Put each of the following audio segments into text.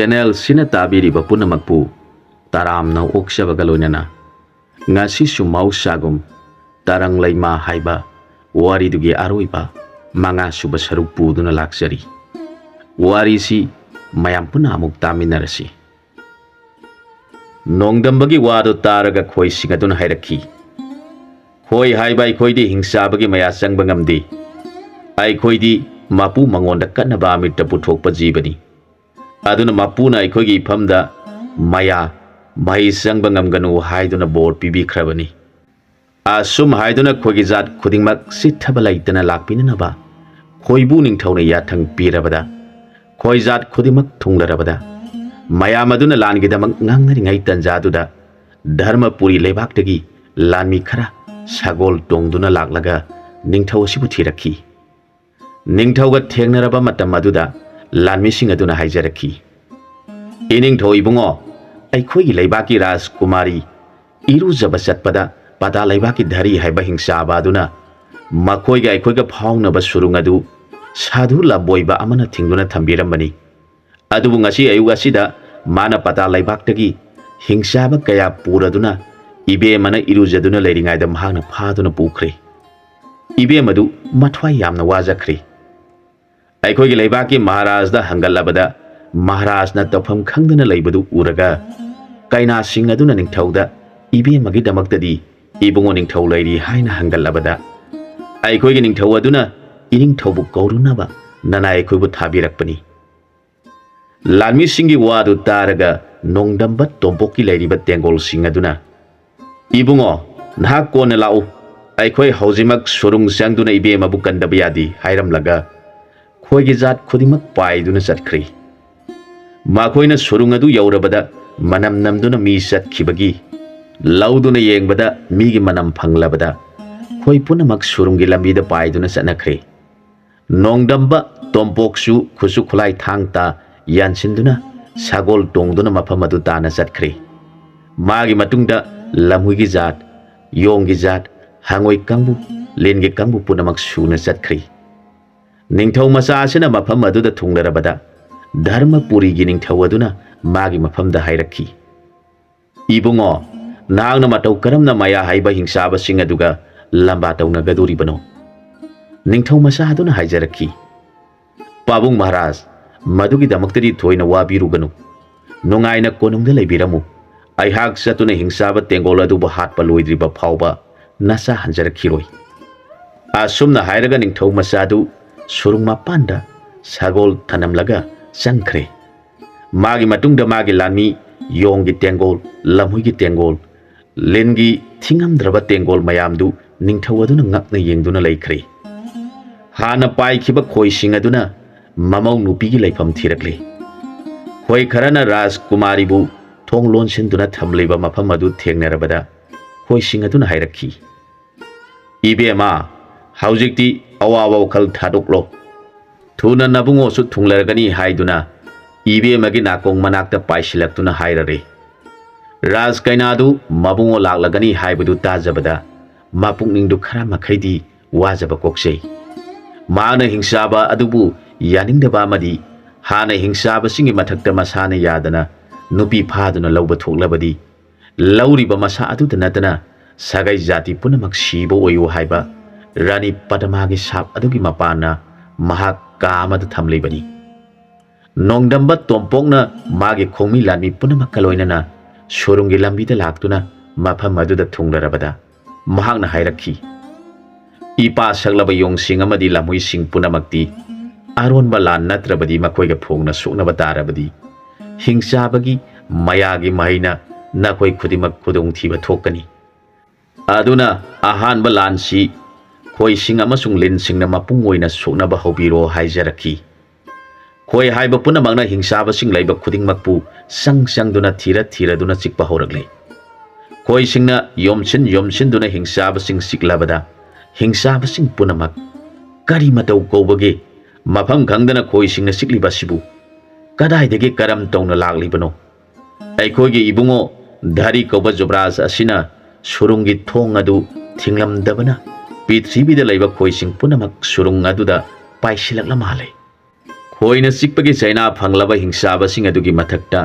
Channel sina tabiriba punamakpu taramna okshabaga loinana ngasi sumau sagum Tarang Leima haiba wari dugi aroiba manga suba saruk puduna laksari wari si mayam puna amuk taminarasi nongdambagi wado taraga khoi singaduna hairaki khoi haiba khoidi hingsabagi maya sangba ngamdi ai khoidi mapu mangonda kanaba amitta puthokpa jibani aduna mapuna aikhogi famda maya mai sangba ngamganu haiduna bor pibi khrabani asum haiduna khogi jat khudingmak sithaba laitana lakpinanaba khoibu ningthauna yathang pirabada khoi jat khudimak thunglarabada maya maduna langidamak ngangnari tanjaduda dharmapuri lebaktagi lanmi khara sagol tongduna laklaga ningthau asibu thirakhi ningthauga thengnaraba matam aduda lanmi sing aduna haijaraki iningthau ibungo aikhogi leibaki rajkumari irujaba chatpada pada leibaki dhari haiba hingsaba aduna makhoiga aikhoiga phaunaba surung adu sadhu laboiba amana thingduna thambirambani adubu ngasi ayuga sida mana pada leibaktagi hingsaba kaya puraduna ibe mana irujaduna leiringaida mahana phaduna pukhre ibe madu mathwai yamna wajakhre aikhogi leibaki maharajda hangalabada maharajna tafam khangdana leibadu uraga kaina sing aduna ningthauda ibe magi damaktadi ibungo ningthau leiri haina hangalabada aikhogi ningthau aduna iningthaubu kaurunaba nana aikhoibu thabirakpani lanmi singi wadu taraga nongdamba tompoki leiriba tengol sing aduna ibungo nha kona lau aikhoi haujimak surung sangduna ibe mabu kandaba yadi hairamlaga khoigi jat khudimak paiduna chatkhri makhoina surung adu yaurabada manam namduna mi chatkhibagi lauduna yengbada migi manam phanglabada khoi punamak surungi lambida paiduna chatnakhre nongdamba tompoksu khusu khulai thangta yansinduna sagol tongduna mafam adu tana chatkhre magi matungda lamhuigi jat yonggi jat hangoi kangbu lengi kangbu punamak suna chatkhre ningthau macha asina mafam aduda thunglarabada dharmapuri gi ningthau aduna magi mafamda hairakhi ibungo nangna matau karamna maya haiba hingsaba sing aduga lamba tauna gaduri bano ningthau macha aduna haijarakhi pabung maharaj madugi damaktadi thoina wabiruganu nungaina konungda leibiramu aihak satuna hingsaba tengol aduba hatpa loidriba phauba nasa hanjarakhiroi asumna hairaga ningthau macha adu surung mapanda sagol thanamlaga changkhre magi matungda magi lanmi yonggi tengol lamhuigi tengol lengi thingamdraba tengol mayamdu ningthau aduna ngakna yengduna leikhre hana paikhiba khoi sing aduna mamau nupigi leifam thirakle khoi kharana rajkumari bu thong lonsinduna thamleiba mafam adu thengnarabada khoi sing aduna hairakhi ibema haujikti awawa wakhal thadoklo thuna nabungo su thunglargani haiduna ibe magi nakong manakta paisilaktuna hairare raj kainadu mabungo laklagani haibadu tajabada mapukningdu khara makhaidi wajaba koksei mana hingsaba adubu yaningdaba amadi hana hingsaba singi mathakta masana yadana nupi phaduna lauba thoklabadi lauriba masa aduda natana sagai jati punamak sibo oyo haiba rani padamagi sap adugi mapana mahak kamada thamleibani nongdamba tompokna magi khongmi lanmi punamak kaloinana surungi lambida laktuna mafam aduda thunglarabada mahakna hairakhi ipa saglaba yongsing amadi lamui sing punamakti aronba lan natrabadi makoiga phongna soknaba tarabadi hingsabagi mayagi maina nakoi khudimak khudung thiba thokani aduna ahanba lansi khoi sing amasung lin singna mapung oina soknaba hobiro haijarakhi khoi haiba punamakna hingsaba sing laiba khudingmakpu sangduna thiraduna chikpa horagle khoi singna yomsin duna hingsaba sing siklabada hingsaba sing punamak kari matau kobage mafam khangdana khoi singna sikliba sibu kadaidagi karam tawna laklibano aikhogi ibungo dhari koba jobraj asina surungi thong adu thinglamdabana prithibida laiba khoi sing punamak surung aduda paisilakla male Khoina sikpagi chaina phanglaba hingsaba sing adugi mathakta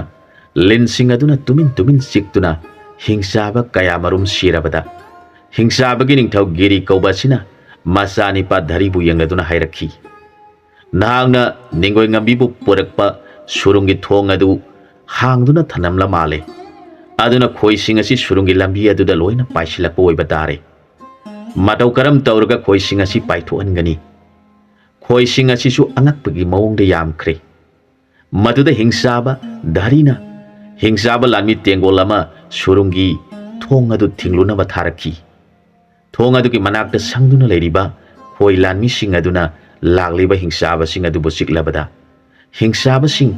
lin sing aduna tumin tumin siktuna hingsaba kaya marum sirabada hingsabagi ningthau giri kaubasina masani pa dharibu yangaduna hairakhi nahangna ningoi ngambibu porakpa surungi thong adu hangduna thanamla male aduna khoi sing asi surungi lambi aduda loina paisilakpa oiba tare matau karam tauraga khoi sing asi paithoangani khoi sing asi su angakpagi maungda yamkhre maduda hingsaba dharina hingsaba lanmi tengolama surungi thong adu thingluna ba tharakhi thong adu ki manakta sangduna leiriba khoi lanmi sing aduna lagliba hingsaba sing adu bosiklabada hingsaba sing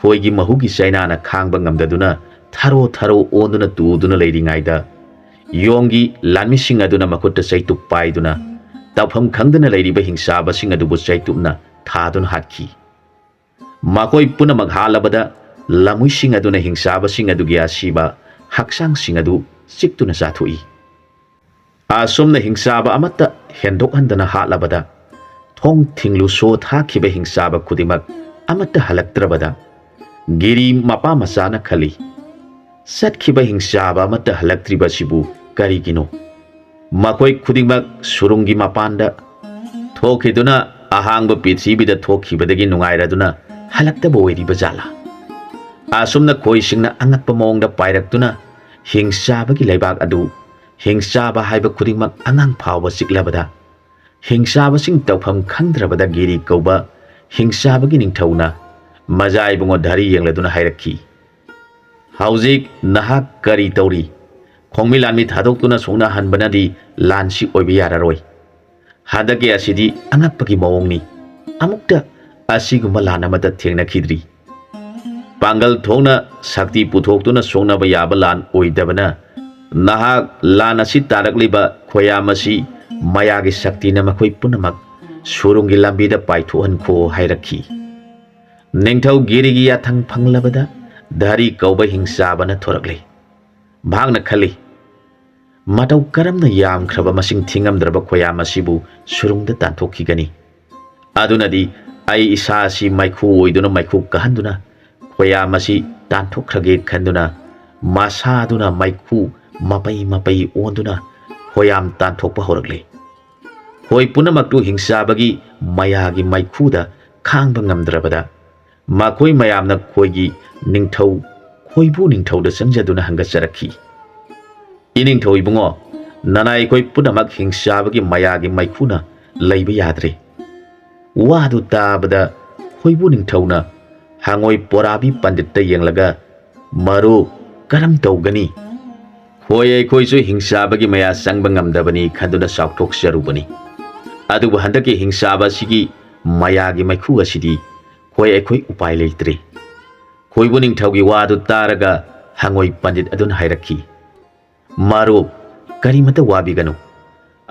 khoi gi mahugi chaina na khangba ngamdaduna tharo tharo onduna tuduna leiringaida yongi lanmi sing aduna makutta saitu paiduna tafam khangdana leiriba hingsaba sing adu bu saituna thaduna hakhi makoi puna maghalabada lamui sing aduna hingsaba sing adu gi asiba haksang sing adu siktuna sathui asomna hingsaba amata hendok handana halabada thong thinglu so tha khiba hingsaba khudimak amata halaktrabada giri mapa masana khali sat khiba hingsaba amata halaktriba sibu karigino makoi khudimak surungi mapanda thokhiduna ahangba prithibida thokhibadagi nungairaduna halaktaba oiriba jala asumna khoi singna angakpa mawngda pairaktuna hingsabagi leibak adu hingsaba haiba khudingmak angang phawba siklabada hingsaba sing tawpham khangdrabada giri kauba hingsabagi ningthauna majai bungo dhari yengladuna hairakhi haujik nahak kari tauri khongmi lanmi thadoktuna songna hanbanadi lansi oiba yararoi hadage asidi angakpagi mawngni amukta asiguma lanamata thengna khidri Pangal thongna sakti puthokduna songnaba yaba lan oidabana nahak lan asi tarakliba khoyamasi mayagi saktina makhoi punamak surungi lambida paithohan kho hairakhi ningthau girigi yathang phanglabada dhari kauba hingsabana thorakle bhagna khali matau karamna yamkhraba masing thingamdraba khoyamasibu surungda tanthokigani adunadi ai isasi maikhu oiduna maikhu kahanduna khoyamasi tanthokhrage khanduna masaduna maikhu mapai mapai onduna khoyam tanthokpa horakle hoi punamaktu hingsabagi mayagi maikhuda khangba ngamdrabada makhoi mayamna khoigi ningthau khoibu ningthauda sangjaduna hangacharakhi iningthau ibungo nanai khoi punamak hingsabagi mayagi maikhuna leiba yadre wadu tabada khoibu ningthauna hangoi porabi panditta yenglaga maru karam tawgani khoi khoi su hingsabagi maya sangba ngamdabani khanduna sakthok sarubani adubu handaki hingsaba sigi mayagi maikhu asidi khoi khoi upai leitre khoi buning thaugi wadu taraga hangoi pandit adun hairakhi maru karimata wabiganu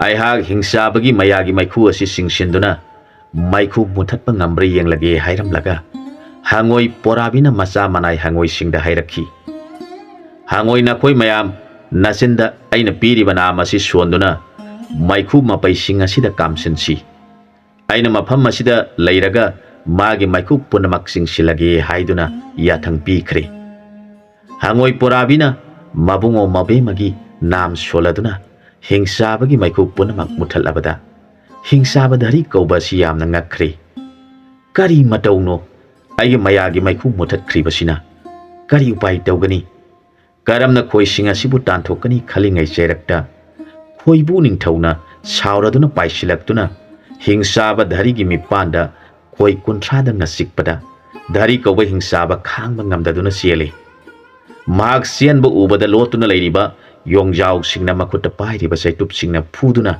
aiha hingsabagi mayagi maikhu asi singsinduna maikhu muthatpa ngambre yenglage hairamlaga hangoi porabina masa manai hangoi singda hairakhi hangoi na khoi mayam nasinda aina piriba nam asi sonduna maikhu mapai sing asida kamsinsi aina mafam asida leiraga magi maikhu punamak singsilage haiduna yathang pikhre hangoi porabina mabungo mabemagi nam soladuna hingsabagi maikhu punamak muthalabada hingsaba dhari kauba si yamna ngakre kari matauno ai mayagi maikhu muthatkribasina kari upai tawgani karamna khoi singa sibu tanthokani khalingai cherakta khoibu ningthauna sauraduna paisilaktuna hingsaba dhari gi mipanda khoi kunthada ngasikpada dhari kauba hingsaba khangba ngamdaduna siele mak sianba ubada lotuna leiriba yongjau singna makutta pairiba saitup singna phuduna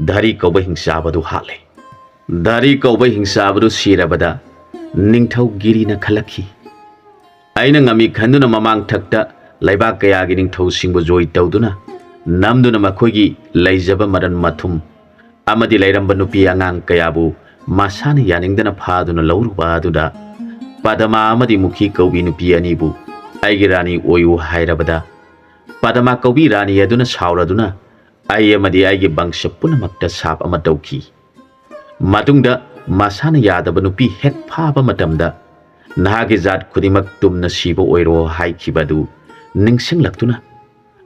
dhari kauba hingsaba du hale dhari kauba hingsaba du sirabada ningthau girina khalakhi aina ngami khanduna mamang thakta laibak kayagi ningthau singbu joi tawduna namduna makhoigi leijaba maran mathum amadi leiramba nupi angang kayabu masana yaningdana phaduna lauruba aduda padama amadi mukhi kaubi nupi anibu aigi rani oyu hairabada padama kaubi rani aduna sauraduna ai amadi aigi bangsha punamakta sap ama tawki matungda masana yadaba nupi hek phaba matamda nahagi zat khudimak tumna sibo oiro haikibadu ningsinglaktuna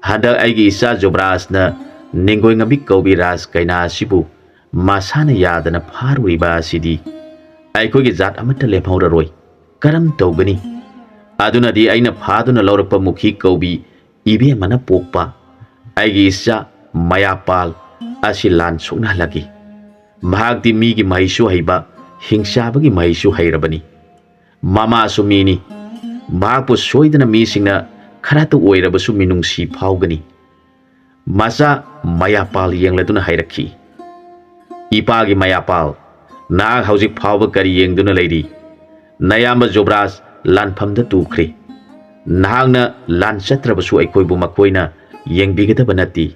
handa aigi isa jobrasna ningoi ngabi kaubi ras kaina sibu masana yadana pharuriba sidi aikogi zat amata lemhauraroi karam tawgani adunadi aina phaduna laurakpa mukhi kaubi ibe mana pokpa aigi isa mayapal asi lan sokna lagi mahagdi migi mahisu haiba hingsabagi mahisu hairabani mama sumini mahakpu soidana misingna kharatu oirabasu minungsi phawgani masa mayapal yengladuna hairakhi ipagi mayapal na hauzik phawba kari yengduna leiri nayamba jobras lanphamda tukhri nahangna lan chatrabasu aikoibu makoina yengbigedaba nati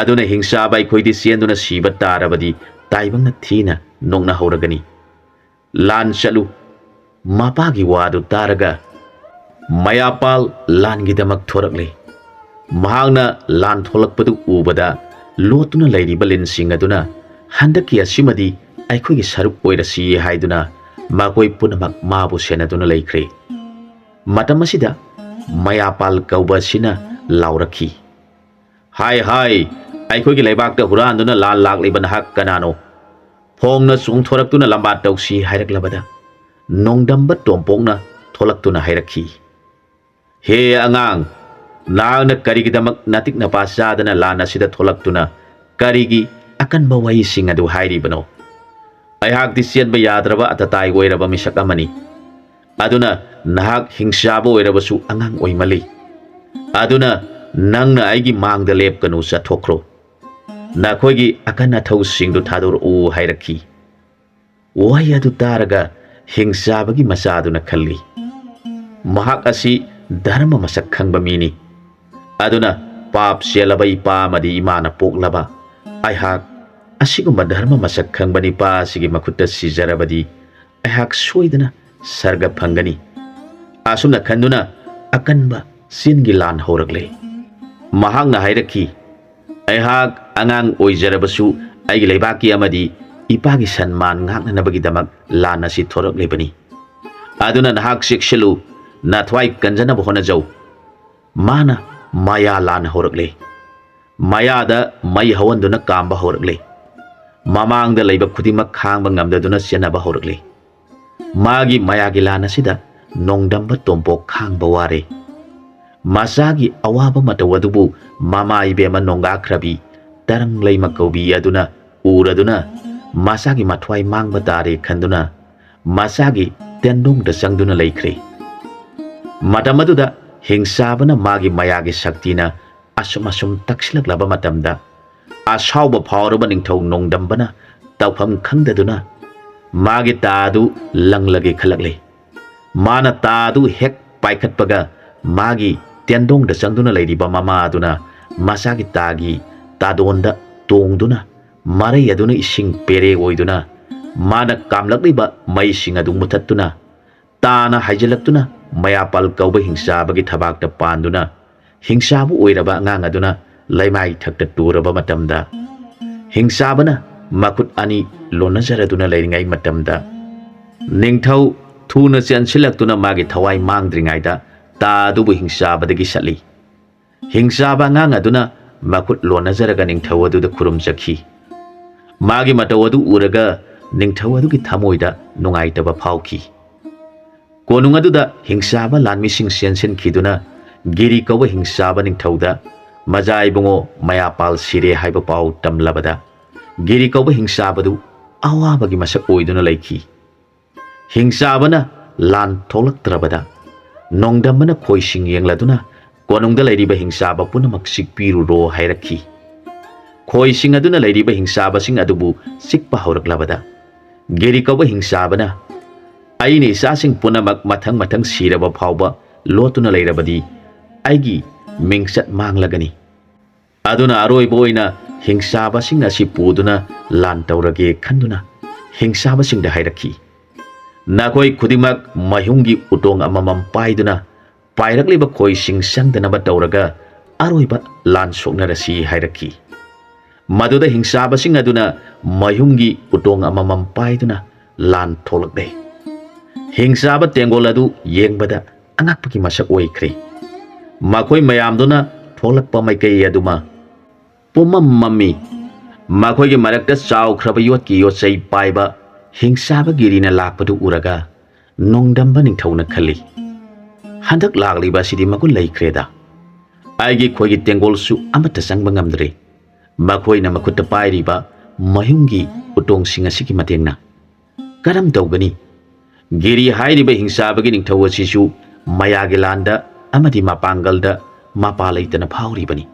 aduna hingsaba aikoidi sienduna siba tarabadi taibangna thina nongna hauragani lan chalu mapagi wadu taraga mayapal lan gidamak thorakle mahangna lan tholakpadu ubada lotuna leiriba linsing aduna handaki asimadi aikoigi saruk oirasi haiduna makoi punamak mabu senaduna leikre matam asida mayapal kauba sina laurakhi hai hai aikoigi leibakta huranduna lan lakliban hak kanano phongna chungthoraktuna lambat tausi hairaklabada nongdamba tompongna tholaktuna hairakhi he angang nangna karigidamak natik na pasadana lana sida tholaktuna karigi akan bawai sing adu hairibano aihak disian ba yadraba atatai oiraba misakamani aduna nahak hingsaba oirabasu angang oimali aduna nangna aigi mangda lepkanu sa thokro nakoigi akan athau singdu thadur u hairakhi wai adu taraga hingsabagi masaduna khalli mahak asi dharma masak khangba mini aduna pap selaba ipa madi imana poklaba aihak asigumba dharma masak khangbani pa sigi makutta sijarabadi aihak soidana sarga phangani asumna khanduna akanba singi lan horagle mahangna hairakhi aihak angang oijarabasu aigi leibaki amadi ipagi sanman ngaknanabagi damak lana si thorakle bani aduna nahak sikshalu nathwai kanjana bohona jau mana maya lan horakle maya da mai hawanduna kamba horakle mamang da leiba khudimak khangba ngamdaduna senaba horakle magi maya gi lana sida nongdamba tompok khangba ware masagi awaba matawadubu mama ibema nonga khrabi tarang leima kaubi aduna uraduna masagi mathwai mangba tare khanduna masagi tendong da sangduna leikhre matamaduda hingsabana magi mayagi shaktina asum taksilaklaba matamda asauba phawraba ningthau nongdambana tawpham khangdaduna magi tadu langlage khalakle mana tadu hek paikhatpaga magi tendong da sangduna leiriba mama aduna masagi tagi tadonda tongduna marai aduna ising pere oiduna mana kamlakliba mai sing adu muthattuna tana haijalaktuna mayapal kauba hingsabagi thabakta panduna hingsabu oiraba ngang aduna laimai thakta turaba matamda hingsabana makut ani lonajaraduna leiringai matamda ningthau thuna chansilaktuna magi thawai mangdringaida tadubu hingsabadagi satli hingsaba ngang aduna makut lonajaraga ningthau aduda khurumjakhi magi matawadu uraga ningthau adugi thamoida nungaitaba phawki konung aduda hingsaba lanmi sing sensen khiduna giri kawa hingsaba ningthauda majai bungo mayapal sire haiba pau tamlabada giri kawa hingsabadu awabagi masak oiduna leikhi hingsabana lan tholaktrabada nongdambana khoising yengladuna konungda leiriba hingsaba punamak sikpiru ro hairakhi khoising aduna leiriba hingsaba sing adubu sikpa horaklabada giri kawa hingsabana aini sasing punamak mathang siraba phawba lotuna leirabadi aigi mingsat manglagani aduna aroiba oina hingsaba sing asi puduna lan taurage khanduna hingsaba sing da hairakhi nakoi khudimak mayungi utong amamam paiduna pairakliba khoi sing sangdanaba tauraga aroiba lan soknarasi hairakhi maduda hingsaba sing aduna mayungi utong amamam paiduna ꯂꯥꯟ ꯊꯣꯛꯂꯛꯂꯦ ꯍꯤꯡꯆꯥꯕ ꯇꯦꯡꯒꯣꯜ ꯑꯗꯨ ꯌꯦꯡꯕꯗ ꯑꯉꯛꯄꯒꯤ ꯃꯁꯛ ꯑꯣꯏꯈ꯭ꯔꯦ ꯃꯈꯣꯏ ꯃꯌꯥꯝꯗꯨꯅ ꯊꯣꯛꯂꯛꯄ ꯃꯥꯏꯀꯩ ꯑꯗꯨꯃ ꯄꯨꯝꯃꯝ ꯃꯝꯃꯤ ꯃꯈꯣꯏꯒꯤ ꯃꯔꯛꯇ ꯆꯥꯎꯈ꯭ꯔꯕ ꯌꯣꯠꯀꯤ ꯌꯣꯠꯆꯩ ꯄꯥꯏꯕ ꯍꯤꯡꯆꯥꯕ ꯒꯤꯔꯤꯅ ꯂꯥꯛꯄꯗꯨ ꯎꯔꯒ ꯅꯣꯡꯗꯝꯕ ꯅꯤꯡꯊꯧꯅ ꯈꯜꯂꯤ ꯍꯟꯗꯛ ꯂꯥꯛꯂꯤꯕ ꯑꯁꯤꯗꯤ ꯃꯒꯨꯟ ꯂꯩꯈ꯭ꯔꯦꯗ ꯑꯩꯒꯤ ꯈꯣꯏꯒꯤ ꯇꯦꯡꯒꯣꯜꯁꯨ ꯑꯃꯠꯇ ꯆꯪꯕ ꯉꯝꯗ꯭ꯔꯦ ꯃꯈꯣꯏꯅ ꯃꯈꯨꯠꯇ ꯄꯥꯏꯔꯤꯕ ꯃꯌꯨꯡꯒꯤ ꯎꯇꯣꯡꯁꯤꯡ ꯑꯁꯤꯒꯤ ꯃꯇꯦꯡꯅ ꯀꯔꯝ ꯇꯧꯒꯅꯤ ꯒꯤꯔꯤ ꯍꯥꯏꯔꯤꯕ ꯍꯤꯡꯆꯥꯕꯒꯤ ꯅꯤꯡꯊꯧ ꯑꯁꯤꯁꯨ ꯃꯌꯥꯒꯤ ꯂꯥꯟꯗ ꯑꯃꯗꯤ ꯃꯄꯥꯡꯒꯜꯗ ꯃꯄꯥ ꯂꯩꯇꯅ ꯐꯥꯎꯔꯤꯕꯅꯤ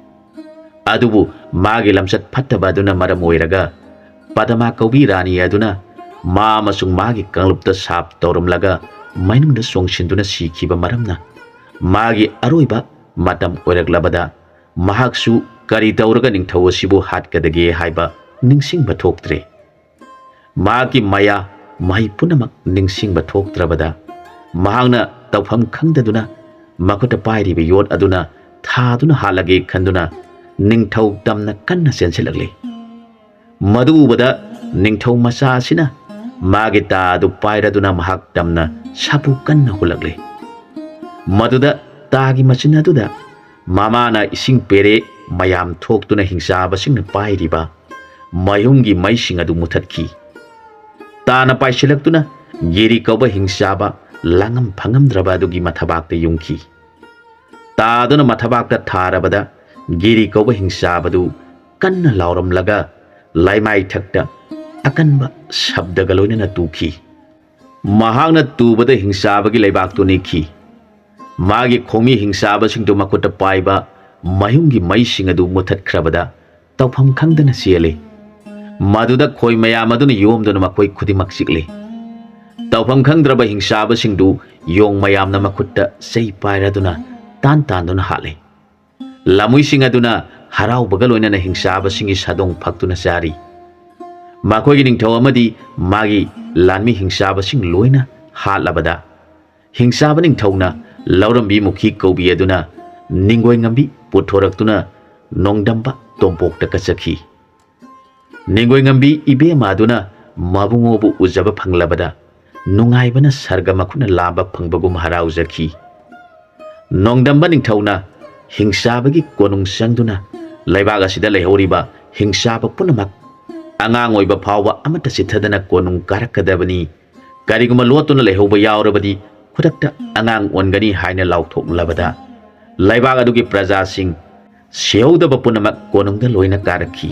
ꯑꯗꯨꯕꯨ ꯃꯥꯒꯤ ꯂꯝꯆꯠ ꯐꯠꯇꯕ ꯑꯗꯨꯅ ꯃꯔꯝ ꯑꯣꯏꯔꯒ ꯄꯗꯃꯥ ꯀꯧꯕꯤ ꯔꯥꯅꯤ ꯑꯗꯨꯅ ꯃꯥ ꯑꯃꯁꯨꯡ ꯃꯥꯒꯤ ꯀꯥꯡꯂꯨꯞꯇ ꯁꯥꯞ ꯇꯧꯔꯝꯂꯒ ꯃꯅꯨꯡꯗ ꯆꯣꯡꯁꯤꯟꯗꯨꯅ ꯁꯤꯈꯤꯕ ꯃꯔꯝꯅ ꯃꯥꯒꯤ ꯑꯔꯣꯏꯕ ꯃꯇꯝ ꯑꯣꯏꯔꯛꯂꯕꯗ ꯃꯍꯥꯛꯁꯨ ꯀꯔꯤ ꯇꯧꯔꯒ ꯅꯤꯡꯊꯧ ꯑꯁꯤꯕꯨ ꯍꯥꯠꯀꯗꯒꯦ ꯍꯥꯏꯕ ꯅꯤꯡꯁꯤꯡꯕ ꯊꯣꯛꯇ꯭ꯔꯦ ꯃꯍꯥꯛꯀꯤ ꯃꯌꯥ ꯃꯍꯩ ꯄꯨꯝꯅꯃꯛ ꯅꯤꯡꯁꯤꯡꯕ ꯊꯣꯛꯇ꯭ꯔꯕꯗ ꯃꯍꯥꯛꯅ ꯇꯧꯐꯝ ꯈꯪꯗꯗꯨꯅ ꯃꯈꯨꯠꯇ ꯄꯥꯏꯔꯤꯕ ꯌꯣꯠ ꯑꯗꯨꯅ ꯊꯥꯗꯨꯅ ꯍꯥꯠꯂꯒꯦ ꯈꯟꯗꯨꯅ ꯅꯤꯡꯊꯧ ꯇꯝꯅ ꯀꯟꯅ ꯆꯦꯟꯁꯤꯜꯂꯛꯂꯦ ꯃꯗꯨ ꯎꯕꯗ ꯅꯤꯡꯊꯧ ꯃꯆꯥ ꯑꯁꯤꯅ ꯃꯥꯒꯤ ꯇꯥ ꯑꯗꯨ ꯄꯥꯏꯔꯗꯨꯅ ꯃꯍꯥꯛ ꯇꯝꯅ ꯁꯥꯄꯨ ꯀꯟꯅ ꯍꯨꯜꯂꯛꯂꯦ ꯃꯗꯨꯗ ꯇꯥꯒꯤ ꯃꯆꯤꯟ ꯑꯗꯨꯗ ꯃꯃꯥꯅ ꯏꯁꯤꯡ ꯄꯦꯔꯦ ꯃꯌꯥꯝ ꯊꯣꯛꯇꯨꯅ ꯍꯤꯡꯆꯥꯕꯁꯤꯡꯅ ꯄꯥꯏꯔꯤꯕ ꯃꯌꯨꯡꯒꯤ ꯃꯩꯁꯤꯡ ꯑꯗꯨ ꯃꯨꯊꯠꯈꯤ ꯇꯥꯅ ꯄꯥꯏꯁꯤꯜꯂꯛꯇꯨꯅ ꯒꯤꯔꯤ ꯀꯧꯕ ꯍꯤꯡꯆꯥꯕ ꯂꯥꯡꯉꯝ ꯐꯪꯉꯝꯗ꯭ꯔꯕ ꯑꯗꯨꯒꯤ ꯃꯊꯕꯥꯛꯇ ꯌꯨꯡꯈꯤ ꯇꯥꯗꯨꯅ ꯃꯊꯕꯥꯛꯇ ꯊꯥꯔꯕꯗ ꯒꯤꯔꯤ ꯀꯧꯕ ꯍꯤꯡꯆꯥꯕꯗꯨ ꯀꯟꯅ ꯂꯥꯎꯔꯝꯂꯒ ꯂꯩꯃꯥꯏ ꯊꯛꯇ ꯑꯀꯟꯕ ꯁꯕꯗꯒ ꯂꯣꯏꯅꯅ ꯇꯨꯈꯤ ꯃꯍꯥꯛꯅ ꯇꯨꯕꯗ ꯍꯤꯡꯆꯥꯕꯒꯤ ꯂꯩꯕꯥꯛꯇꯨ ꯅꯤꯛꯈꯤ ꯃꯥꯒꯤ ꯈꯣꯡꯃꯤ ꯍꯤꯡꯆꯥꯕꯁꯤꯡꯗꯨ ꯃꯈꯨꯠꯇ ꯄꯥꯏꯕ ꯃꯌꯨꯡꯒꯤ ꯃꯩꯁꯤꯡ ꯑꯗꯨ ꯃꯨꯊꯠꯈ꯭ꯔꯕꯗ ꯇꯧꯐꯝ ꯈꯪꯗꯅ ꯆꯦꯜꯂꯦ ꯃꯗꯨꯗ ꯈꯣꯏ ꯃꯌꯥꯝ ꯑꯗꯨꯅ ꯌꯣꯝꯗꯨꯅ ꯃꯈꯣꯏ ꯈꯨꯗꯤꯡꯃꯛ ꯆꯤꯛꯂꯦ ꯇꯧꯐꯝ ꯈꯪꯗ꯭ꯔꯕ ꯍꯤꯡꯆꯥꯕꯁꯤꯡꯗꯨ ꯌꯣꯡ ꯃꯌꯥꯝꯅ ꯃꯈꯨꯠꯇ ꯆꯩ ꯄꯥꯏꯔꯗꯨꯅ ꯇꯥꯟꯗꯨꯅ ꯍꯥꯠꯂꯦ ꯂꯝꯨꯏꯁꯤꯡ ꯑꯗꯨꯅ ꯍꯔꯥꯎꯕꯒ ꯂꯣꯏꯅꯅ ꯍꯤꯡꯆꯥꯕꯁꯤꯡꯒꯤ ꯁꯥꯗꯣꯡ ꯐꯛꯇꯨꯅ ꯆꯥꯔꯤ ꯃꯈꯣꯏꯒꯤ ꯅꯤꯡꯊꯧ ꯑꯃꯗꯤ ꯃꯥꯒꯤ ꯂꯥꯟꯃꯤ ꯍꯤꯡꯆꯥꯕꯁꯤꯡ ꯂꯣꯏꯅ ꯍꯥꯠꯂꯕꯗ ꯍꯤꯡꯆꯥꯕ ꯅꯤꯡꯊꯧꯅ ꯂꯧꯔꯝꯕꯤ ꯃꯨꯈꯤ ꯀꯧꯕꯤ ꯑꯗꯨꯅ ꯅꯤꯡꯒꯣꯏ ꯉꯝꯕꯤ ꯄꯨꯊꯣꯔꯛꯇꯨꯅ ꯅꯣꯡꯗꯝꯕ ꯇꯣꯝꯄꯣꯛꯇ ꯀꯠꯆꯈꯤ ꯅꯤꯡꯒꯣꯏ ꯉꯝꯕꯤ ꯏꯕꯦꯝꯃ ꯑꯗꯨꯅ ꯃꯕꯨꯡꯉꯣꯕꯨ ꯎꯖꯕ ꯐꯪꯂꯕꯗ ꯅꯨꯡꯉꯥꯏꯕꯅ ꯁꯔꯒ ꯃꯈꯨꯠꯅ ꯂꯥꯝꯕ ꯐꯪꯕꯒꯨꯝ ꯍꯔꯥꯎꯖꯈꯤ ꯅꯣꯡꯗꯝꯕ ꯅꯤꯡꯊꯧꯅ ꯍꯤꯡꯆꯥꯕꯒꯤ ꯀꯣꯅꯨꯡ ꯆꯪꯗꯨꯅ ꯂꯩꯕꯥꯛ ꯑꯁꯤꯗ ꯂꯩꯍꯧꯔꯤꯕ ꯍꯤꯡꯆꯥꯕ ꯄꯨꯝꯅꯃꯛ ꯑꯉꯥꯡ ꯑꯣꯏꯕ ꯐꯥꯎꯕ ꯑꯃꯠꯇ ꯆꯤꯠꯊꯗꯅ ꯀꯣꯅꯨꯡ ꯀꯥꯔꯛꯀꯗꯕꯅꯤ ꯀꯔꯤꯒꯨꯝꯕ ꯂꯣꯠꯇꯨꯅ ꯂꯩꯍꯧꯕ ꯌꯥꯎꯔꯕꯗꯤ ꯈꯨꯗꯛꯇ ꯑꯉꯥꯡ ꯑꯣꯟꯒꯅꯤ ꯍꯥꯏꯅ ꯂꯥꯎꯊꯣꯛꯂꯕꯗ ꯂꯩꯕꯥꯛ ꯑꯗꯨꯒꯤ प्रजाꯁꯤꯡ ꯁꯤꯍꯧꯗꯕ ꯄꯨꯝꯅꯃꯛ ꯀꯣꯅꯨꯡꯗ ꯂꯣꯏꯅ ꯀꯥꯔꯛꯈꯤ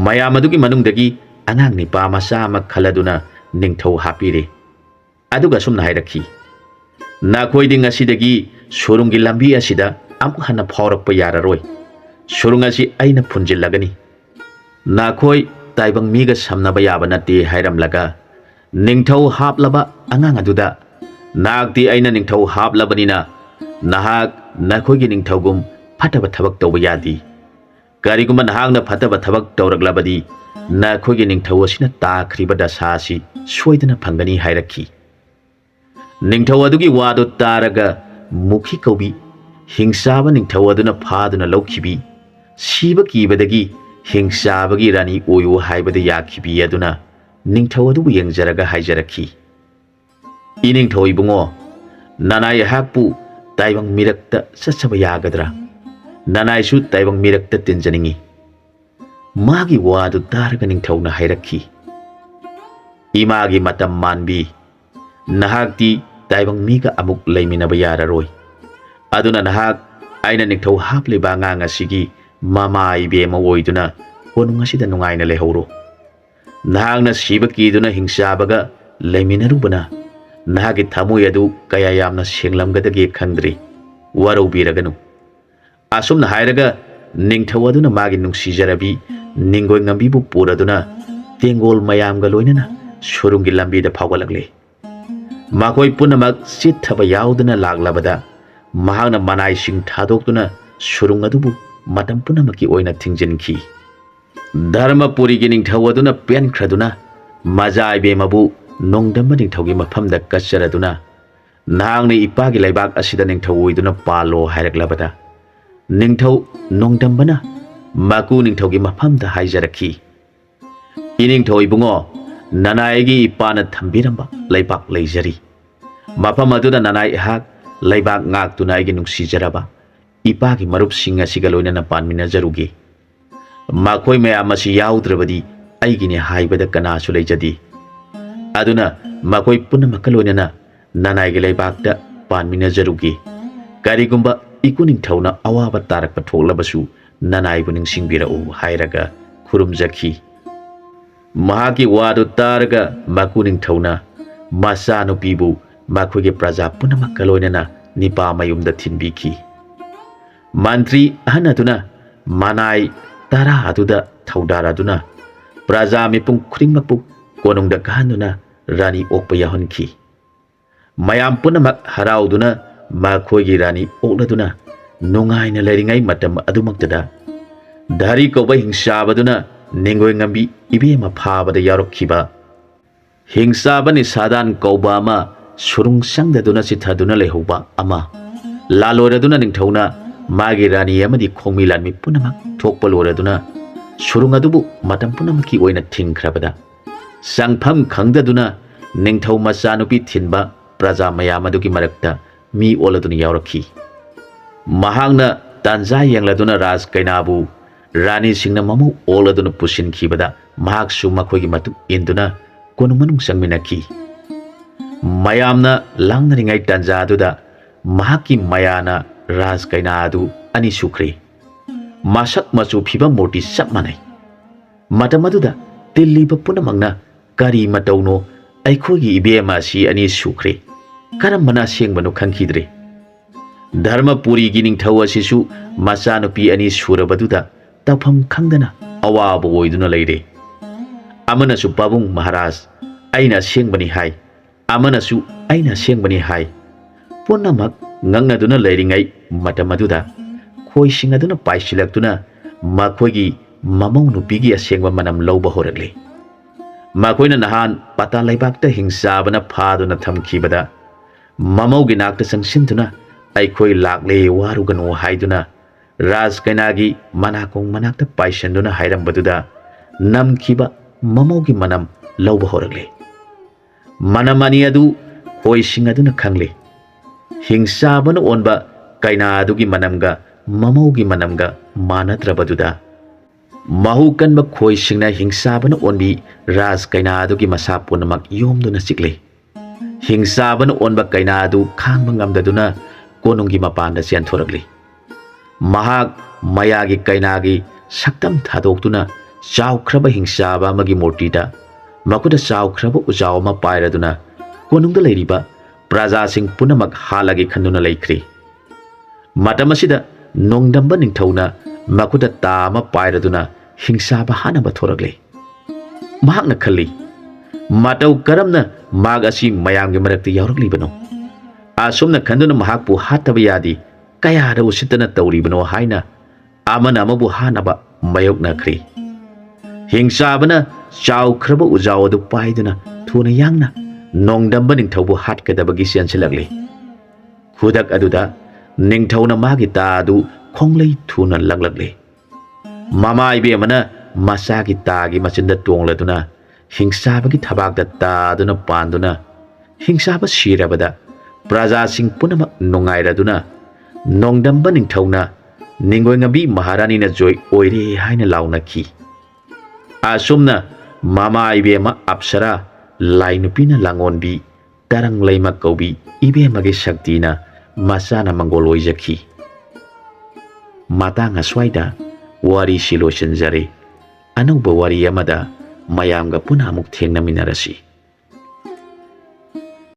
ꯃꯌꯥꯝ ꯑꯗꯨꯒꯤ ꯃꯅꯨꯡꯗꯒꯤ ꯑꯉꯥꯡ ꯅꯤꯄꯥ ꯃꯆꯥ ꯑꯃ ꯈꯜꯂꯗꯨꯅ ꯅꯤꯡꯊꯧ ꯍꯥꯞꯄꯤꯔꯦ ꯑꯗꯨꯒ ꯑꯁꯨꯝꯅ ꯍꯥꯏꯔꯛꯈꯤ ꯅꯈꯣꯏꯗꯤ ꯉꯁꯤꯗꯒꯤ ꯁꯨꯔꯨꯡꯒꯤ ꯂꯝꯕꯤ ꯑꯁꯤꯗ ꯑꯃꯨꯛ ꯍꯟꯅ ꯐꯥꯎꯔꯛꯄ ꯌꯥꯔꯔꯣꯏ ꯁꯨꯔꯨꯡ ꯑꯁꯤ ꯑꯩꯅ ꯐꯨꯟꯖꯤꯜꯂꯒꯅꯤ ꯅꯈꯣꯏ ꯇꯥꯏꯕꯪ ꯃꯤꯒ ꯁꯝꯅꯕ ꯌꯥꯕ ꯅꯠꯇꯦ ꯍꯥꯏꯔꯝꯂꯒ ꯅꯤꯡꯊꯧ ꯍꯥꯞꯂꯕ ꯑꯉꯥꯡ ꯑꯗꯨꯗ ꯅꯍꯥꯛꯇꯤ ꯑꯩꯅ ꯅꯤꯡꯊꯧ ꯍꯥꯞꯂꯕꯅꯤꯅ ꯅꯍꯥꯛ ꯅꯈꯣꯏꯒꯤ ꯅꯤꯡꯊꯧꯒꯨꯝ ꯐꯠꯇꯕ ꯊꯕꯛ ꯇꯧꯕ ꯌꯥꯗꯦ ꯀꯔꯤꯒꯨꯝꯕ ꯅꯍꯥꯛꯅ ꯐꯠꯇꯕ ꯊꯕꯛ ꯇꯧꯔꯛꯂꯕꯗꯤ ꯅꯈꯣꯏꯒꯤ ꯅꯤꯡꯊꯧ ꯑꯁꯤꯅ ꯇꯥꯈ꯭ꯔꯤꯕ ꯗꯁꯥ ꯑꯁꯤ ꯁꯣꯏꯗꯅ ꯐꯪꯒꯅꯤ ꯍꯥꯏꯔꯛꯈꯤ ꯅꯤꯡꯊꯧ ꯑꯗꯨꯒꯤ ꯋꯥꯗꯨ ꯇꯥꯔꯒ ꯃꯨꯈꯤ ꯀꯧꯕꯤ ꯍꯤꯡꯆꯥꯕ ꯅꯤꯡꯊꯧ ꯑꯗꯨꯅ ꯐꯥꯗꯨꯅ ꯂꯧꯈꯤꯕꯤ ꯁꯤꯕ ꯀꯤꯕꯗꯒꯤ ꯍꯤꯡꯆꯥꯕꯒꯤ ꯔꯥꯅꯤ ꯑꯣꯏꯌꯨ ꯍꯥꯏꯕꯗ ꯌꯥꯈꯤꯕꯤ ꯑꯗꯨꯅ ꯅꯤꯡꯊꯧ ꯑꯗꯨꯕꯨ ꯌꯦꯡꯖꯔꯒ ꯍꯥꯏꯖꯔꯛꯈꯤ ꯏꯅꯤꯡꯊꯧ ꯏꯕꯨꯡꯉꯣ ꯅꯅꯥꯏ ꯑꯩꯍꯥꯛꯄꯨ ꯇꯥꯏꯕꯪ ꯃꯤꯔꯛꯇ ꯆꯠꯆꯕ ꯌꯥꯒꯗ꯭ꯔꯥ ꯅꯅꯥꯏꯁꯨ ꯇꯥꯏꯕꯪ ꯃꯤꯔꯛꯇ ꯇꯤꯟꯖꯅꯤꯡꯉꯤ ꯃꯥꯒꯤ ꯋꯥꯗꯨ ꯇꯥꯔꯒ ꯅꯤꯡꯊꯧꯅ ꯍꯥꯏꯔꯛꯈꯤ ꯏꯃꯥꯒꯤ ꯃꯇꯝ ꯃꯥꯟꯕꯤ ꯅꯍꯥꯛꯇꯤ ꯇꯥꯏꯕꯪ ꯃꯤꯒ ꯑꯃꯨꯛ ꯂꯩꯃꯤꯟꯅꯕ ꯌꯥꯔꯔꯣꯏ ꯑꯗꯨꯅ ꯅꯍꯥꯛ ꯑꯩꯅ ꯅꯤꯡꯊꯧ ꯍꯥꯞꯂꯤꯕ ꯑꯉꯥꯡ ꯑꯁꯤꯒꯤ ꯃꯃꯥ ꯏꯕꯦꯝꯃ ꯑꯣꯏꯗꯨꯅ ꯀꯣꯅꯨꯡ ꯑꯁꯤꯗ ꯅꯨꯡꯉꯥꯏꯅ ꯂꯩꯍꯧꯔꯣ ꯅꯍꯥꯛꯅ ꯁꯤꯕ ꯀꯤꯗꯨꯅ ꯍꯤꯡꯆꯥꯕꯒ ꯂꯩꯃꯤꯟꯅꯔꯨꯕꯅ ꯅꯍꯥꯛꯀꯤ ꯊꯃꯣꯏ ꯑꯗꯨ ꯀꯌꯥ ꯌꯥꯝꯅ ꯁꯦꯡꯂꯝꯒꯗꯒꯦ ꯈꯪꯗ꯭ꯔꯤ ꯋꯥꯔꯧꯕꯤꯔꯒꯅꯨ ꯑꯁꯨꯝꯅ ꯍꯥꯏꯔꯒ ꯅꯤꯡꯊꯧ ꯑꯗꯨꯅ ꯃꯥꯒꯤ ꯅꯨꯡꯁꯤꯖꯔꯕꯤ ꯅꯤꯡꯒꯣꯏ ꯉꯝꯕꯤꯕꯨ ꯄꯨꯔꯗꯨꯅ ꯇꯦꯡꯒꯣꯜ ꯃꯌꯥꯝꯒ ꯂꯣꯏꯅꯅ ꯁꯨꯔꯨꯡꯒꯤ ꯂꯝꯕꯤꯗ ꯐꯥꯎꯒꯠꯂꯛꯂꯦ ꯃꯈꯣꯏ ꯄꯨꯝꯅꯃꯛ ꯆꯤꯠꯊꯕ ꯌꯥꯎꯗꯅ ꯂꯥꯛꯂꯕꯗ ꯃꯍꯥꯛꯅ ꯃꯅꯥꯏꯁꯤꯡ ꯊꯥꯗꯣꯛꯇꯨꯅ ꯁꯨꯔꯨꯡ ꯑꯗꯨꯕꯨ ꯃꯇꯝ ꯄꯨꯝꯅꯃꯛꯀꯤ ꯑꯣꯏꯅ ꯊꯤꯡꯖꯤꯟꯈꯤ ꯙꯔꯃꯄꯨꯔꯤꯒꯤ ꯅꯤꯡꯊꯧ ꯑꯗꯨꯅ ꯄꯦꯟꯈ꯭ꯔꯗꯨꯅ ꯃꯖꯥ ꯏꯕꯦꯝꯃꯕꯨ ꯅꯣꯡꯗꯝꯕ ꯅꯤꯡꯊꯧꯒꯤ ꯃꯐꯝꯗ ꯀꯠꯆꯔꯗꯨꯅ ꯅꯍꯥꯛꯅ ꯏꯄꯥꯒꯤ ꯂꯩꯕꯥꯛ ꯑꯁꯤꯗ ꯅꯤꯡꯊꯧ ꯑꯣꯏꯗꯨꯅ ꯄꯥꯜꯂꯣ ꯍꯥꯏꯔꯛꯂꯕꯗ ꯅꯤꯡꯊꯧ ꯅꯣꯡꯗꯝꯕꯅ ꯃꯀꯨ ꯅꯤꯡꯊꯧꯒꯤ ꯃꯐꯝꯗ ꯍꯥꯏꯖꯔꯛꯈꯤ ꯏꯅꯤꯡꯊꯧ ꯏꯕꯨꯡꯉꯣ ꯅꯅꯥꯏꯒꯤ ꯏꯄꯥꯅ ꯊꯝꯕꯤꯔꯝꯕ ꯂꯩꯕꯥꯛ ꯂꯩꯖꯔꯤ ꯃꯐꯝ ꯑꯗꯨꯗ ꯅꯅꯥꯏ ꯑꯩꯍꯥꯛ ꯂꯩꯕꯥꯛ ꯉꯥꯛꯇꯨꯅ ꯑꯩꯒꯤ ꯅꯨꯡꯁꯤꯖꯔꯕ ꯏꯄꯥꯒꯤ ꯃꯔꯨꯞꯁꯤꯡ ꯑꯁꯤꯒ ꯂꯣꯏꯅꯅ ꯄꯥꯟꯃꯤꯟꯅꯖꯔꯨꯒꯦ ꯃꯈꯣꯏ ꯃꯌꯥꯝ ꯑꯁꯤ ꯌꯥꯎꯗ꯭ꯔꯕꯗꯤ ꯑꯩꯒꯤꯅꯦ ꯍꯥꯏꯕꯗ ꯀꯅꯥꯁꯨ ꯂꯩꯖꯗꯦ ꯑꯗꯨꯅ ꯃꯈꯣꯏ ꯄꯨꯝꯅꯃꯛꯀ ꯂꯣꯏꯅꯅ ꯅꯅꯥꯏꯒꯤ ꯂꯩꯕꯥꯛꯇ ꯄꯥꯟꯃꯤꯟꯅꯖꯔꯨꯒꯦ ꯀꯔꯤꯒꯨꯝꯕ ꯏꯀꯨ ꯅꯤꯡꯊꯧꯅ ꯑꯋꯥꯕ ꯇꯥꯔꯛꯄ ꯊꯣꯛꯂꯕꯁꯨ ꯅꯅꯥꯏꯕꯨ ꯅꯤꯡꯁꯤꯡꯕꯤꯔꯛꯎ ꯍꯥꯏꯔꯒ ꯈꯨꯔꯨꯝꯖꯈꯤ ꯃꯍꯥꯛꯀꯤ ꯋꯥꯗꯨ ꯇꯥꯔꯒ ꯃꯀꯨ ꯅꯤꯡꯊꯧꯅ ꯃꯆꯥꯅꯨꯄꯤꯕꯨ ꯃꯈꯣꯏꯒꯤ ꯄ꯭ꯔꯖꯥ ꯄꯨꯝꯅꯃꯛꯀ ꯂꯣꯏꯅꯅ ꯅꯤꯄꯥ ꯃꯌꯨꯝꯗ ꯊꯤꯟꯕꯤꯈꯤ ꯃꯟꯇ꯭ꯔꯤ ꯑꯍꯟ ꯑꯗꯨꯅ ꯃꯅꯥꯏ 10 ꯑꯗꯨꯗ ꯊꯧꯗꯥꯔꯗꯨꯅ ꯄ꯭ꯔꯖꯥ ꯃꯤꯄꯨꯝ ꯈꯨꯗꯤꯡꯃꯛꯄꯨ ꯀꯣꯅꯨꯡꯗ ꯀꯥꯍꯟꯗꯨꯅ ꯔꯥꯅꯤ ꯑꯣꯛꯄ ꯌꯥꯎꯍꯟꯈꯤ ꯃꯌꯥꯝ ꯄꯨꯝꯅꯃꯛ ꯍꯔꯥꯎꯗꯨꯅ ꯃꯈꯣꯏꯒꯤ ꯔꯥꯅꯤ ꯑꯣꯛꯂꯗꯨꯅ ꯅꯨꯡꯉꯥꯏꯅ ꯂꯩꯔꯤꯉꯩ ꯃꯇꯝ ꯑꯗꯨꯃꯛꯇꯗ ꯙꯔꯤ ꯀꯧꯕ ꯍꯤꯡꯆꯥꯕꯗꯨꯅ ꯅꯤꯡꯒꯣꯏ ꯉꯝꯕꯤ ꯏꯕꯦꯝꯃ ꯐꯥꯕꯗ ꯌꯥꯎꯔꯛꯈꯤꯕ ꯍꯤꯡꯆꯥꯕ ꯅꯤꯁꯥꯗꯥꯟ ꯀꯧꯕ ꯑꯃ ꯁꯨꯔꯨꯡ ꯆꯪꯗꯗꯨꯅ ꯆꯤꯊꯗꯨꯅ ꯂꯩꯍꯧꯕ ꯑꯃ ꯂꯥꯂꯣꯏꯔꯗꯨꯅ ꯅꯤꯡꯊꯧꯅ ꯃꯥꯒꯤ ꯔꯥꯅꯤ ꯑꯃꯗꯤ ꯈꯣꯡꯃꯤ ꯂꯥꯟꯃꯤ ꯄꯨꯝꯅꯃꯛ ꯊꯣꯛꯄ ꯂꯣꯏꯔꯗꯨꯅ ꯁꯨꯔꯨꯡ ꯑꯗꯨꯕꯨ ꯃꯇꯝ ꯄꯨꯝꯅꯃꯛꯀꯤ ꯑꯣꯏꯅ ꯊꯤꯡꯈ꯭ꯔꯕꯗ ꯆꯪꯐꯝ ꯈꯪꯗꯗꯨꯅ ꯅꯤꯡꯊꯧ ꯃꯆꯥꯅꯨꯄꯤ ꯊꯤꯟꯕ ꯄ꯭ꯔꯖꯥ ꯃꯌꯥꯝ ꯑꯗꯨꯒꯤ ꯃꯔꯛꯇ ꯃꯤ ꯑꯣꯜꯂꯗꯨꯅ ꯌꯥꯎꯔꯛꯈꯤ ꯃꯍꯥꯛꯅ ꯇꯥꯟꯖꯥ ꯌꯦꯡꯂꯗꯨꯅ ꯔꯥꯖ ꯀꯩꯅꯥꯕꯨ ꯔꯥꯅꯤꯁꯤꯡꯅ ꯃꯃꯧ ꯑꯣꯜꯂꯗꯨꯅ ꯄꯨꯁꯤꯟꯈꯤꯕꯗ ꯃꯍꯥꯛꯁꯨ ꯃꯈꯣꯏꯒꯤ ꯃꯇꯨꯡ ꯏꯟꯗꯨꯅ ꯀꯣꯅꯨꯡ ꯃꯅꯨꯡ ꯆꯪꯃꯤꯟꯅꯈꯤ ꯃꯌꯥꯝꯅ ꯂꯥꯡꯅꯔꯤꯉꯩ ꯇꯥꯟꯖꯥ ꯑꯗꯨꯗ ꯃꯍꯥꯛꯀꯤ ꯃꯌꯥꯅ ꯔꯥꯖ ꯀꯩꯅꯥ ꯑꯗꯨ ꯑꯅꯤ ꯁꯨꯈ꯭ꯔꯦ ꯃꯁꯛ ꯃꯆꯨ ꯐꯤꯕꯝ ꯃꯨꯔꯇꯤ ꯆꯞ ꯃꯥꯟꯅꯩ ꯃꯇꯝ ꯑꯗꯨꯗ ꯇꯤꯜꯂꯤꯕ ꯄꯨꯝꯅꯃꯛꯅ ꯀꯔꯤ ꯃꯇꯧꯅꯣ ꯑꯩꯈꯣꯏꯒꯤ ꯏꯕꯦꯝꯃ ꯑꯁꯤ ꯑꯅꯤ ꯁꯨꯈ꯭ꯔꯦ ꯀꯔꯝꯕꯅ ꯑꯁꯦꯡꯕꯅꯣ ꯈꯪꯈꯤꯗ꯭ꯔꯦ ꯙꯔꯃꯄꯨꯔꯤꯒꯤ ꯅꯤꯡꯊꯧ ꯑꯁꯤꯁꯨ ꯃꯆꯥꯅꯨꯄꯤ ꯑꯅꯤ ꯁꯨꯔꯕꯗꯨꯗ ꯇꯧꯐꯝ ꯈꯪꯗꯅ ꯑꯋꯥꯕ ꯑꯣꯏꯗꯨꯅ ꯂꯩꯔꯦ ꯑꯃꯅꯁꯨ ꯄꯥꯕꯨꯡ ꯃꯍꯥꯔꯥꯖ ꯑꯩꯅ ꯑꯁꯦꯡꯕꯅꯤ ꯍꯥꯏ ꯑꯃꯅꯁꯨ ꯑꯩꯅ ꯑꯁꯦꯡꯕꯅꯤ ꯍꯥꯏ ꯄꯨꯝꯅꯃꯛ ꯉꯛꯅꯗꯨꯅ ꯂꯩꯔꯤꯉꯩ ꯃꯇꯝ ꯑꯗꯨꯗ ꯈꯣꯏꯁꯤꯡ ꯑꯗꯨꯅ ꯄꯥꯏꯁꯤꯜꯂꯛꯇꯨꯅ ꯃꯈꯣꯏꯒꯤ ꯃꯃꯧ ꯅꯨꯄꯤꯒꯤ ꯑꯁꯦꯡꯕ ꯃꯅꯝ ꯂꯧꯕ ꯍꯧꯔꯛꯂꯦ ꯃꯈꯣꯏꯅ ꯅꯍꯥꯟ ꯄꯥꯇꯥ ꯂꯩꯕꯥꯛꯇ ꯍꯤꯡꯆꯥꯕꯅ ꯐꯥꯗꯨꯅ ꯊꯝꯈꯤꯕꯗ ꯃꯃꯧꯒꯤ ꯅꯥꯛꯇ ꯆꯪꯁꯤꯟꯗꯨꯅ ꯑꯩꯈꯣꯏ ꯂꯥꯛꯂꯦ ꯋꯥꯔꯨꯒꯅꯨ ꯍꯥꯏꯗꯨꯅ ꯔꯥꯖ ꯀꯩꯅꯥꯒꯤ ꯃꯅꯥꯀꯣꯡ ꯃꯅꯥꯛꯇ ꯄꯥꯏꯁꯟꯗꯨꯅ ꯍꯥꯏꯔꯝꯕꯗꯨꯗ ꯅꯝꯈꯤꯕ ꯃꯃꯧꯒꯤ ꯃꯅꯝ ꯂꯧꯕ ꯍꯧꯔꯛꯂꯦ ꯃꯅꯝ ꯑꯅꯤ ꯑꯗꯨ ꯈꯣꯏꯁꯤꯡ ꯑꯗꯨꯅ ꯈꯪꯂꯦ ꯍꯤꯡꯆꯥꯕꯅ ꯑꯣꯟꯕ ꯀꯩꯅꯥ ꯑꯗꯨꯒꯤ ꯃꯅꯝꯒ ꯃꯃꯧꯒꯤ ꯃꯅꯝꯒ ꯃꯥꯟꯅꯗ꯭ꯔꯕꯗꯨꯗ ꯃꯍꯨ ꯀꯟꯕ ꯈꯣꯏꯁꯤꯡꯅ ꯍꯤꯡꯆꯥꯕꯅ ꯑꯣꯟꯕꯤ ꯔꯥꯖ ꯀꯩꯅꯥ ꯑꯗꯨꯒꯤ ꯃꯁꯥ ꯄꯨꯝꯅꯃꯛ ꯌꯣꯝꯗꯨꯅ ꯆꯤꯛꯂꯦ ꯍꯤꯡꯆꯥꯕꯅ ꯑꯣꯟꯕ ꯀꯩꯅꯥ ꯑꯗꯨ ꯈꯥꯡꯕ ꯉꯝꯗꯗꯨꯅ ꯀꯣꯅꯨꯡꯒꯤ ꯃꯄꯥꯟꯗ ꯆꯦꯟꯊꯣꯔꯛꯂꯤ ꯃꯍꯥꯛ ꯃꯌꯥꯒꯤ ꯀꯩꯅꯥꯒꯤ ꯁꯛꯇꯝ ꯊꯥꯗꯣꯛꯇꯨꯅ ꯆꯥꯎꯈ꯭ꯔꯕ ꯍꯤꯡꯆꯥꯕ ꯑꯃꯒꯤ ꯃꯨꯔꯇꯤꯗ ꯃꯈꯨꯠꯇ ꯆꯥꯎꯈ꯭ꯔꯕ ꯎꯖꯥꯎ ꯑꯃ ꯄꯥꯏꯔꯗꯨꯅ ꯀꯣꯅꯨꯡꯗ ꯂꯩꯔꯤꯕ ꯄ꯭ꯔꯖꯥꯁꯤꯡ ꯄꯨꯝꯅꯃꯛ ꯍꯥꯠꯂꯒꯦ ꯈꯟꯗꯨꯅ ꯂꯩꯈ꯭ꯔꯦ ꯃꯇꯝ ꯑꯁꯤꯗ ꯅꯣꯡꯗꯝꯕ ꯅꯤꯡꯊꯧꯅ ꯃꯈꯨꯠꯇ ꯇꯥ ꯑꯃ ꯄꯥꯏꯔꯗꯨꯅ ꯍꯤꯡꯆꯥꯕ ꯍꯥꯠꯅꯕ ꯊꯣꯔꯛꯂꯦ ꯃꯍꯥꯛꯅ ꯈꯜꯂꯤ ꯃꯇꯧ ꯀꯔꯝꯅ ꯃꯥꯛ ꯑꯁꯤ ꯃꯌꯥꯝꯒꯤ ꯃꯔꯛꯇ ꯌꯥꯎꯔꯛꯂꯤꯕꯅꯣ ꯑꯁꯨꯝꯅ ꯈꯟꯗꯨꯅ ꯃꯍꯥꯛꯄꯨ ꯍꯥꯠꯇꯕ ꯌꯥꯗꯦ ꯀꯌꯥꯗ ꯎꯁꯤꯠꯇꯅ ꯇꯧꯔꯤꯕꯅꯣ ꯍꯥꯏꯅ ꯑꯃꯅ ꯑꯃꯕꯨ ꯍꯥꯠꯅꯕ ꯃꯥꯌꯣꯛꯅꯈ꯭ꯔꯦ ꯍꯤꯡꯆꯥꯕꯅ ꯆꯥꯎꯈ꯭ꯔꯕ ꯎꯖꯥꯎ ꯑꯗꯨ ꯄꯥꯏꯗꯨꯅ ꯊꯨꯅ ꯌꯥꯡꯅ ꯅꯣꯡꯗꯝꯕ ꯅꯤꯡꯊꯧꯕꯨ ꯍꯥꯠꯀꯗꯕꯒꯤ ꯆꯦꯟꯁꯤꯜꯂꯛꯂꯦ ꯈꯨꯗꯛ ꯑꯗꯨꯗ ꯅꯤꯡꯊꯧꯅ ꯃꯥꯒꯤ ꯇꯥ ꯑꯗꯨ ꯈꯣꯡꯂꯩ ꯊꯨꯅ ꯂꯪꯂꯛꯂꯦ ꯃꯃꯥ ꯏꯕꯦꯝꯃꯅ ꯃꯆꯥꯒꯤ ꯇꯥꯒꯤ ꯃꯆꯤꯟꯗ ꯇꯣꯡꯂꯗꯨꯅ ꯍꯤꯡꯆꯥꯕꯒꯤ ꯊꯕꯥꯛꯇ ꯇꯥꯗꯨꯅ ꯄꯥꯟꯗꯨꯅ ꯍꯤꯡꯆꯥꯕ ꯁꯤꯔꯕꯗ ꯄ꯭ꯔꯖꯥꯁꯤꯡ ꯄꯨꯝꯅꯃꯛ ꯅꯨꯡꯉꯥꯏꯔꯗꯨꯅ ꯅꯣꯡꯗꯝꯕ ꯅꯤꯡꯊꯧꯅ ꯅꯤꯡꯒꯣꯏꯉꯝꯕꯤ ꯃꯍꯥꯔꯥꯅꯤꯅ ꯖꯣꯏ ꯑꯣꯏꯔꯦ ꯍꯥꯏꯅ ꯂꯥꯎꯅꯈꯤ ꯑꯁꯨꯝꯅ ꯃꯃꯥ ꯏꯕꯦꯝꯃ ꯑꯞꯁꯔꯥ ꯂꯥꯏ ꯅꯨꯄꯤꯅ ꯂꯥꯡꯑꯣꯟꯕꯤ ꯇꯔꯪ ꯂꯩꯃ ꯀꯧꯕꯤ ꯏꯕꯦꯝꯃꯒꯤ ꯁꯛꯇꯤꯅ ꯃꯆꯥꯅ ꯃꯪꯒꯣꯜ ꯑꯣꯏꯖꯈꯤ ꯃꯇꯥꯡ ꯑꯁ꯭ꯋꯥꯏꯗ ꯋꯥꯔꯤꯁꯤ ꯂꯣꯏꯁꯤꯟꯖꯔꯦ ꯑꯅꯧꯕ ꯋꯥꯔꯤ ꯑꯃꯗ ꯃꯌꯥꯝꯒ ꯄꯨꯟꯅ ꯑꯃꯨꯛ ꯊꯦꯡꯅꯃꯤꯟꯅꯔꯁꯤ